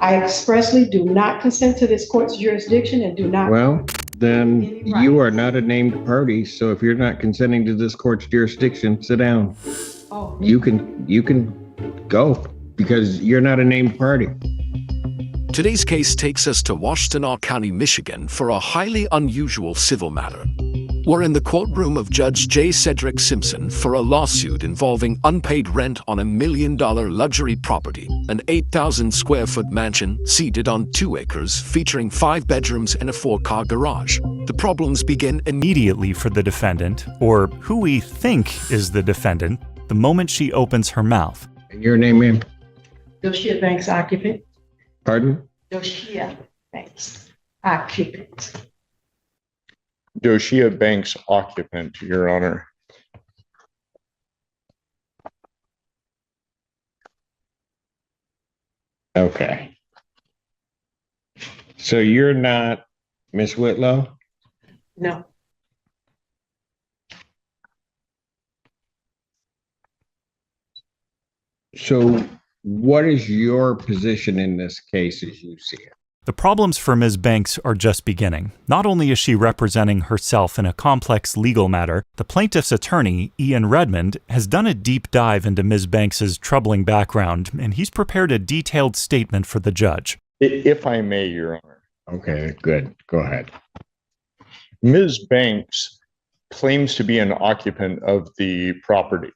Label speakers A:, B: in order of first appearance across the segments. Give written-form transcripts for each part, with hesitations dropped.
A: I expressly do not consent to this court's jurisdiction and do not.
B: Well, then you are not a named party. So if you're not consenting to this court's jurisdiction, sit down.
A: Oh.
B: You can go because you're not a named party.
C: Today's case takes us to Washtenaw County, Michigan for a highly unusual civil matter. We're in the courtroom of Judge J. Cedric Simpson for a lawsuit involving unpaid rent on a $1 million luxury property, an 8,000 square foot mansion seated on 2 acres featuring 5 bedrooms and a 4-car garage. The problems begin
D: immediately for the defendant, or who we think is the defendant, the moment she opens her mouth.
B: And your name, ma'am?
A: Doshia Banks, occupant.
B: Pardon?
A: Doshia Banks, occupant.
E: Doshia Banks, occupant, Your Honor.
B: Okay. So you're not Miss Whitlow?
A: No.
B: So what is your position in this case as you see it?
D: The problems for Ms. Banks are just beginning. Not only is she representing herself in a complex legal matter, the plaintiff's attorney, Ian Redmond, has done a deep dive into Ms. Banks's troubling background, and he's prepared a detailed statement for the judge.
E: If I may, Your Honor.
B: Okay, good. Go ahead.
E: Ms. Banks claims to be an occupant of the property.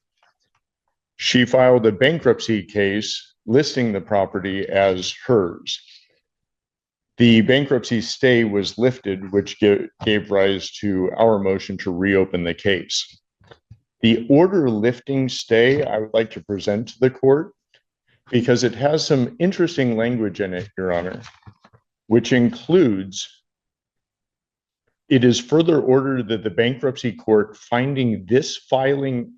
E: She filed a bankruptcy case listing the property as hers. The bankruptcy stay was lifted, which gave rise to our motion to reopen the case. The order lifting stay I would like to present to the court because it has some interesting language in it, Your Honor, which includes, it is further ordered that the bankruptcy court finding this filing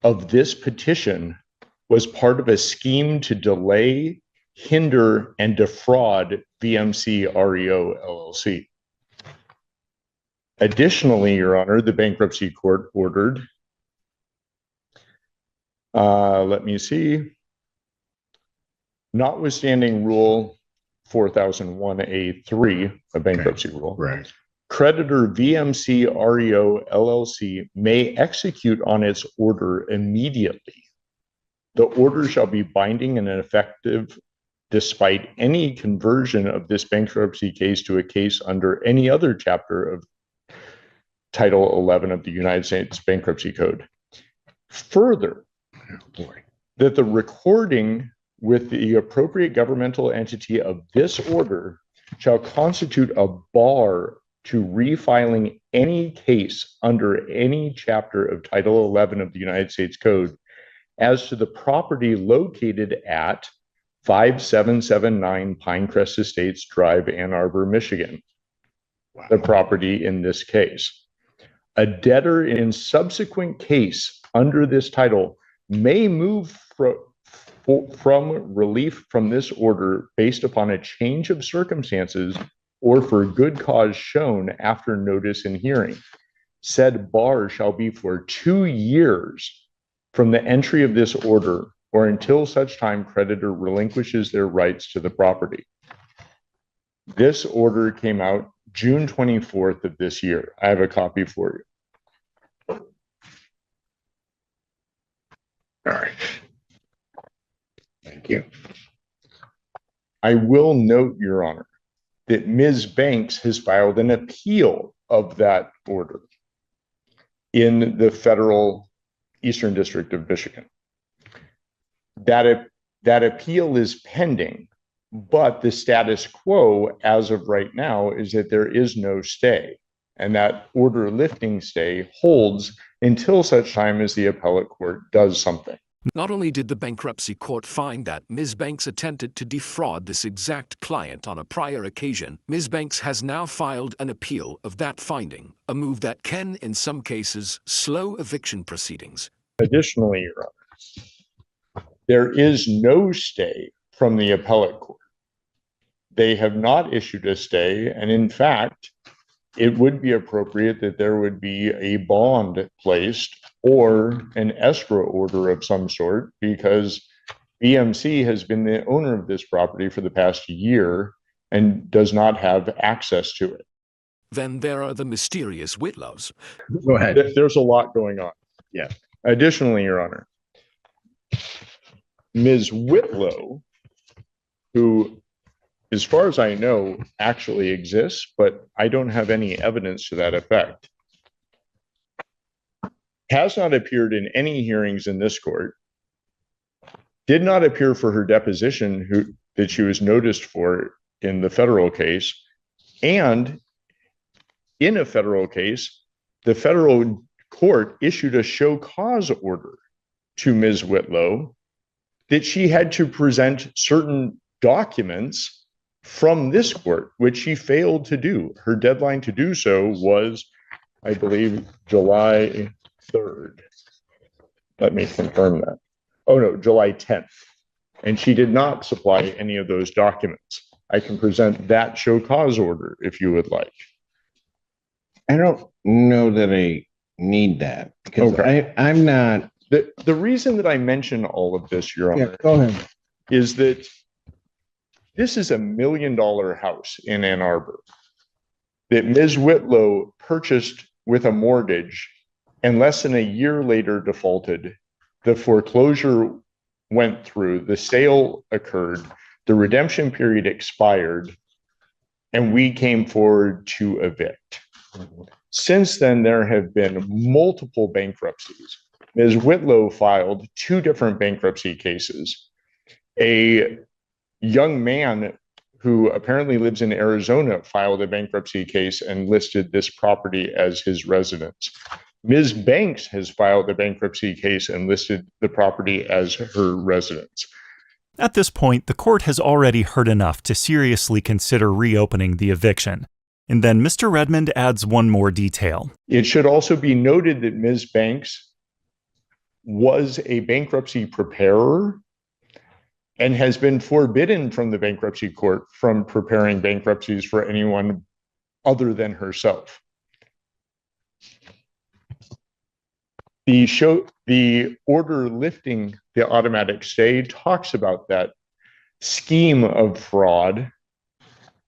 E: of this petition was part of a scheme to delay, hinder, and defraud VMC REO LLC. Additionally, Your Honor, the bankruptcy court ordered, notwithstanding Rule 4001A3, a bankruptcy rule,
B: Right.
E: creditor VMC REO LLC may execute on its order immediately. The order shall be binding and effective despite any conversion of this bankruptcy case to a case under any other chapter of Title 11 of the United States Bankruptcy Code. Further, that the recording with the appropriate governmental entity of this order shall constitute a bar to refiling any case under any chapter of Title 11 of the United States Code as to the property located at 5779 Pinecrest Estates Drive, Ann Arbor, Michigan, the property in this case. A debtor in subsequent case under this title may move from relief from this order based upon a change of circumstances or for good cause shown after notice and hearing. Said bar shall be for 2 years from the entry of this order or until such time creditor relinquishes their rights to the property. This order came out June 24th of this year. I have a copy for you.
B: All right. Thank you.
E: I will note, Your Honor, that Ms. Banks has filed an appeal of that order in the federal Eastern District of Michigan. That appeal is pending, but the status quo as of right now is that there is no stay, and that order lifting stay holds until such time as the appellate court does something.
C: Not only did the bankruptcy court find that Ms. Banks attempted to defraud this exact client on a prior occasion, Ms. Banks has now filed an appeal of that finding, a move that can, in some cases, slow eviction proceedings.
E: Additionally, Your Honor, there is no stay from the appellate court. They have not issued a stay, and in fact, it would be appropriate that there would be a bond placed or an escrow order of some sort, because VMC has been the owner of this property for the past year and does not have access to it.
C: Then there are the mysterious Whitlows.
B: Go ahead.
E: There's a lot going on.
B: Yeah.
E: Additionally, Your Honor, Ms. Whitlow, who, as far as I know, actually exists, but I don't have any evidence to that effect, has not appeared in any hearings in this court, did not appear for her deposition that she was noticed for in the federal case, and in a federal case, the federal court issued a show cause order to Ms. Whitlow that she had to present certain documents from this court, which she failed to do. Her deadline to do so was, I believe, July 3rd. Let me confirm that. Oh no, July 10th. And she did not supply any of those documents. I can present that show cause order if you would like.
B: I don't know that I need that because
E: Okay.
B: I'm not.
E: The reason that I mention all of this, Your Honor,
B: Go ahead.
E: is that this is $1 million house in Ann Arbor that Ms. Whitlow purchased with a mortgage and less than a year later defaulted. The foreclosure went through, the sale occurred, the redemption period expired, and we came forward to evict. Since then, there have been multiple bankruptcies. Ms. Whitlow filed 2 different bankruptcy cases. A young man who apparently lives in Arizona filed a bankruptcy case and listed this property as his residence. Ms. Banks has filed a bankruptcy case and listed the property as her residence.
D: At this point, the court has already heard enough to seriously consider reopening the eviction. And then Mr. Redmond adds one more detail.
E: It should also be noted that Ms. Banks was a bankruptcy preparer and has been forbidden from the bankruptcy court from preparing bankruptcies for anyone other than herself. The order lifting the automatic stay talks about that scheme of fraud.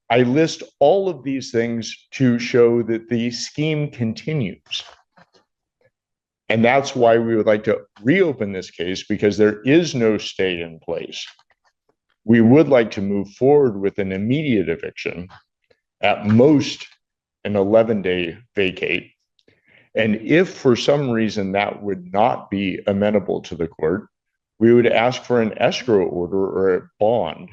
E: I list all of these things to show that the scheme continues. And that's why we would like to reopen this case, because there is no stay in place. We would like to move forward with an immediate eviction, at most an 11-day vacate. And if for some reason that would not be amenable to the court, we would ask for an escrow order or a bond.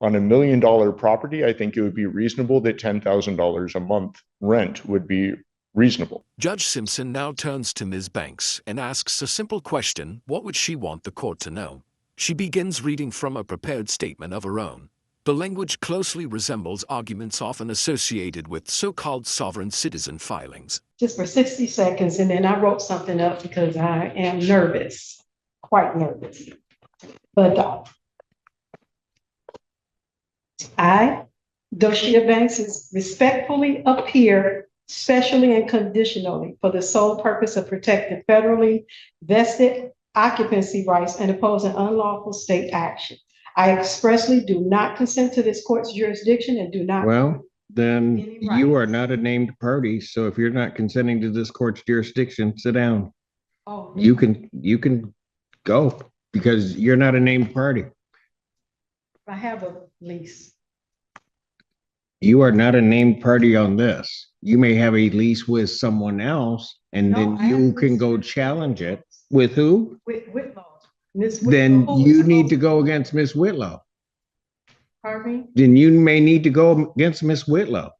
E: On $1 million property, I think it would be reasonable that $10,000 a month rent would be reasonable.
C: Judge Simpson now turns to Ms. Banks and asks a simple question: what would she want the court to know? She begins reading from a prepared statement of her own. The language closely resembles arguments often associated with so-called sovereign citizen filings.
A: Just for 60 seconds, and then I wrote something up because I am nervous, quite nervous. But I, Doshia Banks, respectfully appear specially and conditionally for the sole purpose of protecting federally vested occupancy rights and opposing unlawful state action. I expressly do not consent to this court's jurisdiction and do not.
B: Well, then you are not a named party. So if you're not consenting to this court's jurisdiction, sit down.
A: Oh,
B: You can go because you're not a named party.
A: I have a lease.
B: You are not a named party on this. You may have a lease with someone else, and then you can go challenge it. With who?
A: With Whitlow. Ms.
B: Then
A: Whitlow
B: you need to go against Miss Whitlow.
A: Pardon me?
B: Then you may need to go against Miss Whitlow.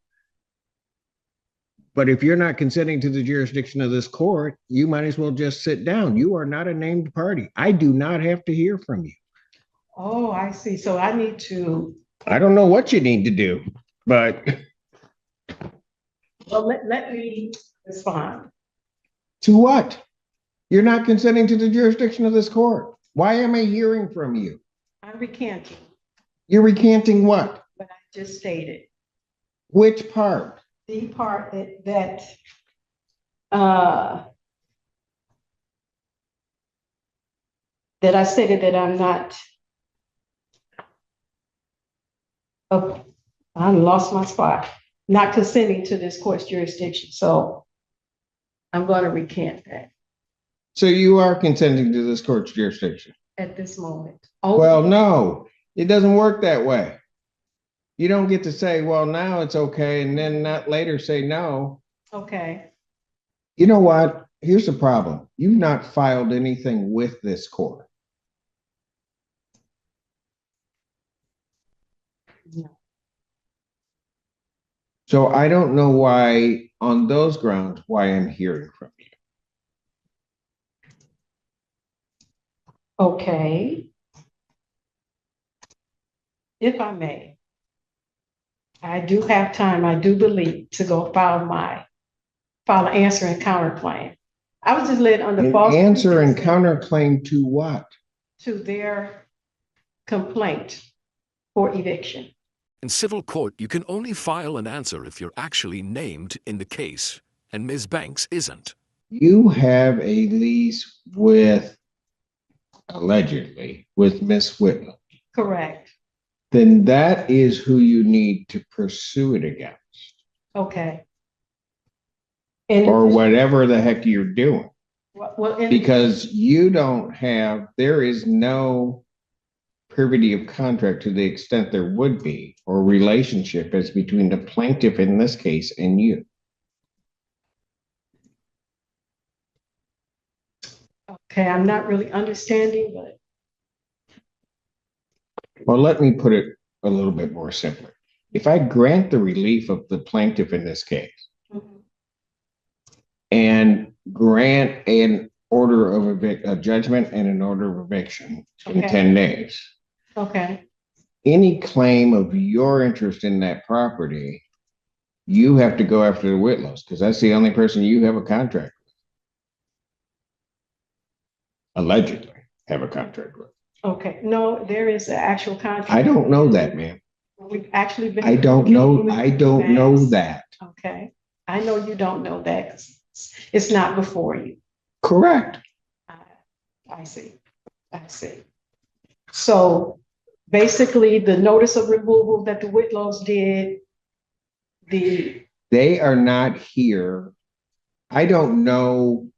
B: But if you're not consenting to the jurisdiction of this court, you might as well just sit down. You are not a named party. I do not have to hear from you.
A: Oh, I see. So I need to.
B: I don't know what you need to do, but.
A: Well, let me respond.
B: To what? You're not consenting to the jurisdiction of this court. Why am I hearing from you?
A: I'm recanting
B: You're recanting what?
A: what I just stated.
B: Which part?
A: The part that I stated that I'm not Oh, I lost my spot. Not consenting to this court's jurisdiction, so I'm going to recant that
B: So you are consenting to this court's jurisdiction?
A: at this moment.
B: Well, no, it doesn't work that way. You don't get to say, well, now it's okay, and then not later say no.
A: Okay,
B: You know what? Here's the problem. You've not filed anything with this court.
A: No.
B: So I don't know why, on those grounds, why I'm hearing from you.
A: Okay. If I may, I do have time, I do believe, to go file an answer and counterclaim. I was just led under
B: An
A: false
B: answer and
A: pretenses
B: counterclaim to what?
A: to their complaint for eviction.
C: In civil court, you can only file an answer if you're actually named in the case, and Ms. Banks isn't.
B: You have a lease with, allegedly, with Miss Whitlow.
A: Correct.
B: Then that is who you need to pursue it against,
A: Okay. And
B: or whatever the heck you're doing.
A: well,
B: Because you don't have, there is no privity of contract to the extent there would be, or relationship as between the plaintiff in this case and you.
A: okay, I'm not really understanding, but
B: Well, let me put it a little bit more simply. If I grant the relief of the plaintiff in this case and grant an order of a judgment and an order of eviction in
A: Okay.
B: 10 days,
A: okay,
B: any claim of your interest in that property, you have to go after the Whitlows because that's the only person you have a contract with. Allegedly have a contract with.
A: okay. No, there is an actual contract.
B: I don't know that, ma'am.
A: We've actually been.
B: I don't know
A: communicating
B: that.
A: Okay, I know you don't know that 'cause it's not before you.
B: Correct.
A: I see, I see. So basically, the notice of removal that the Whitlows did,
B: They are not here. I don't know.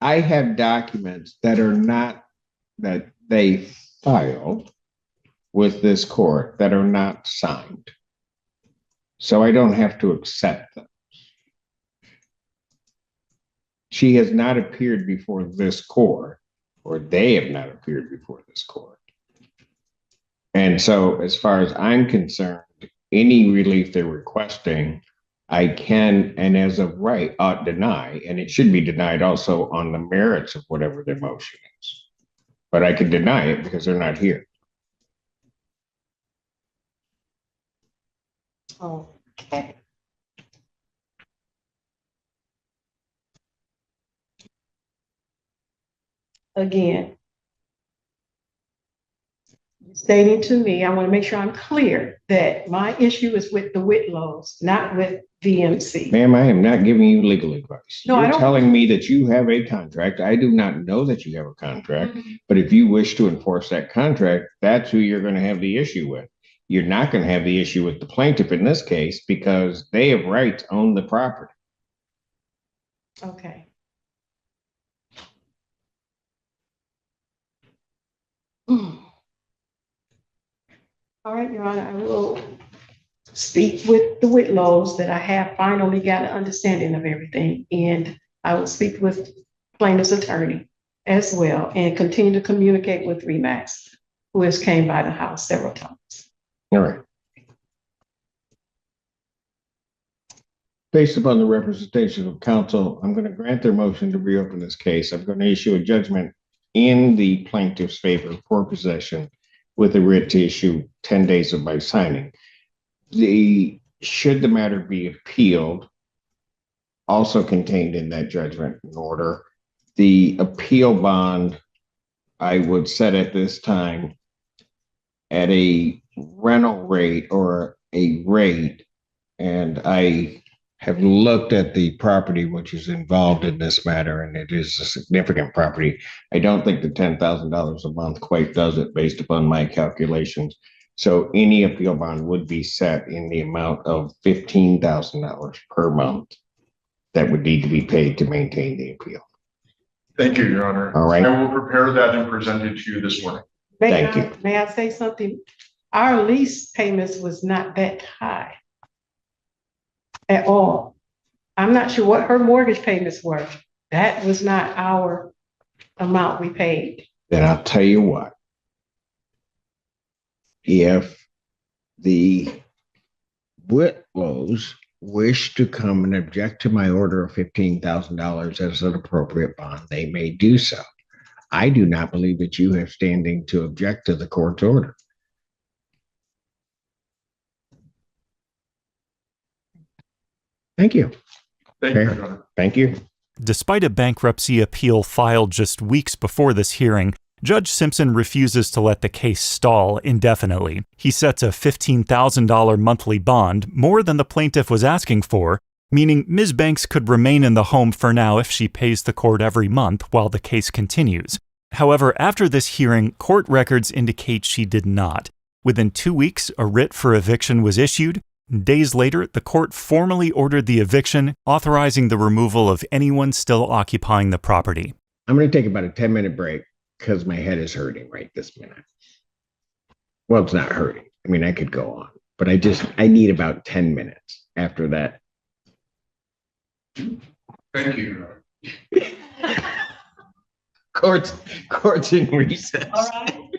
B: I have documents that are not, that they filed with this court that are not signed. So I don't have to accept them. She has not appeared before this court, or they have not appeared before this court. And so, as far as I'm concerned, any relief they're requesting, I can, and as of right, ought deny, and it should be denied also on the merits of whatever their motion is. But I can deny it because they're not here.
A: okay. Again, stating to me, I want to make sure I'm clear that my issue is with the Whitlows, not with VMC.
B: Ma'am, I am not giving you legal advice.
A: No, I
B: You're
A: don't-
B: telling me that you have a contract. I do not know that you have a contract, but if you wish to enforce that contract, that's who you're going to have the issue with. You're not going to have the issue with the plaintiff in this case because they have rights on the property.
A: Okay. All right, Your Honor, I will speak with the Whitlows that I have finally got an understanding of everything. And I will speak with plaintiff's attorney as well and continue to communicate with Remax, who has came by the house several times.
B: All right. Based upon the representation of counsel, I'm going to grant their motion to reopen this case. I'm going to issue a judgment in the plaintiff's favor for possession with a writ to issue 10 days of my signing. Should the matter be appealed, also contained in that judgment in order, the appeal bond I would set at this time at a rental rate or a rate, and I have looked at the property which is involved in this matter, and it is a significant property. I don't think the $10,000 a month quite does it based upon my calculations. So any appeal bond would be set in the amount of $15,000 per month that would need to be paid to maintain the appeal.
F: Thank you, Your Honor.
B: All right.
F: I will prepare that and present it to you this morning.
B: Thank you.
A: May I say something? Our lease payments was not that high at all. I'm not sure what her mortgage payments were. That was not our amount we paid.
B: Then I'll tell you what. If the Whitlows wish to come and object to my order of $15,000 as an appropriate bond, they may do so. I do not believe that you have standing to object to the court's order. Thank you.
F: Thank you, Your Honor.
B: Thank you.
D: Despite a bankruptcy appeal filed just weeks before this hearing, Judge Simpson refuses to let the case stall indefinitely. He sets a $15,000 monthly bond, more than the plaintiff was asking for, meaning Ms. Banks could remain in the home for now if she pays the court every month while the case continues. However, after this hearing, court records indicate she did not. Within 2 weeks, a writ for eviction was issued. Days later, the court formally ordered the eviction, authorizing the removal of anyone still occupying the property.
B: I'm going to take about a 10-minute break because my head is hurting right this minute. Well, it's not hurting. I mean, I could go on, but I need about 10 minutes after that.
F: Thank you, Your Honor.
B: Court's in recess.
A: All right.